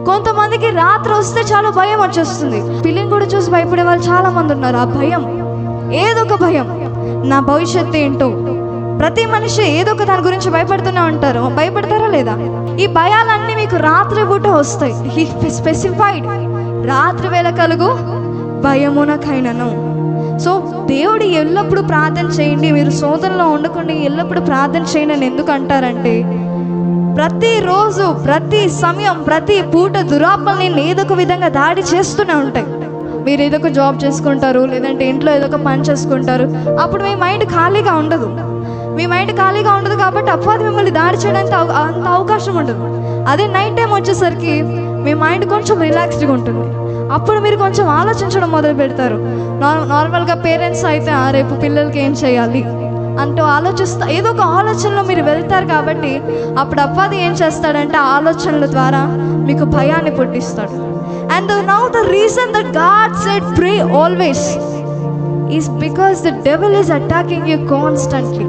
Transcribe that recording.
కొంతమందికి రాత్రి వస్తే చాలా భయం వచ్చేస్తుంది. పిల్లిని కూడా చూసి భయపడే వాళ్ళు చాలా మంది ఉన్నారు. ఆ భయం, ఏదో ఒక భయం, నా భవిష్యత్తు ఏంటో. ప్రతి మనిషి ఏదో ఒక దాని గురించి భయపడుతూనే ఉంటారు. భయపడతారా లేదా? ఈ భయాలన్నీ మీకు రాత్రి పూట వస్తాయి. హీ స్పెసిఫైడ్, రాత్రి వేళ కలుగు భయమునకైనను. సో దేవుడు ఎల్లప్పుడూ ప్రార్థన చేయండి, మీరు శోధనలో ఉండకుండా ఎల్లప్పుడూ ప్రార్థన చేయండి అని ఎందుకు అంటారంటే, ప్రతిరోజు, ప్రతి సమయం, ప్రతి పూట దురాత్మల్ని ఏదో ఒక విధంగా దాడి చేస్తూనే ఉంటాయి. మీరు ఏదో ఒక జాబ్ చేసుకుంటారు, లేదంటే ఇంట్లో ఏదో ఒక పని చేసుకుంటారు, అప్పుడు మీ మైండ్ ఖాళీగా ఉండదు. మీ మైండ్ ఖాళీగా ఉండదు కాబట్టి అపవాది మిమ్మల్ని దాడి చేయడానికి అంత అవకాశం ఉండదు. అదే నైట్ టైం వచ్చేసరికి మీ మైండ్ కొంచెం రిలాక్స్డ్గా ఉంటుంది. అప్పుడు మీరు కొంచెం ఆలోచించడం మొదలు పెడతారు. నార్మల్గా పేరెంట్స్ అయితే రేపు పిల్లలకి ఏం చేయాలి అంటూ ఆలోచిస్తా, ఏదో ఒక ఆలోచనలో మీరు వెళ్తారు. కాబట్టి అప్పుడు అపవాది ఏం చేస్తాడంటే ఆలోచనల ద్వారా మీకు భయాన్ని పుట్టిస్తాడు. And now the reason that God said pray always is because the devil is attacking you constantly.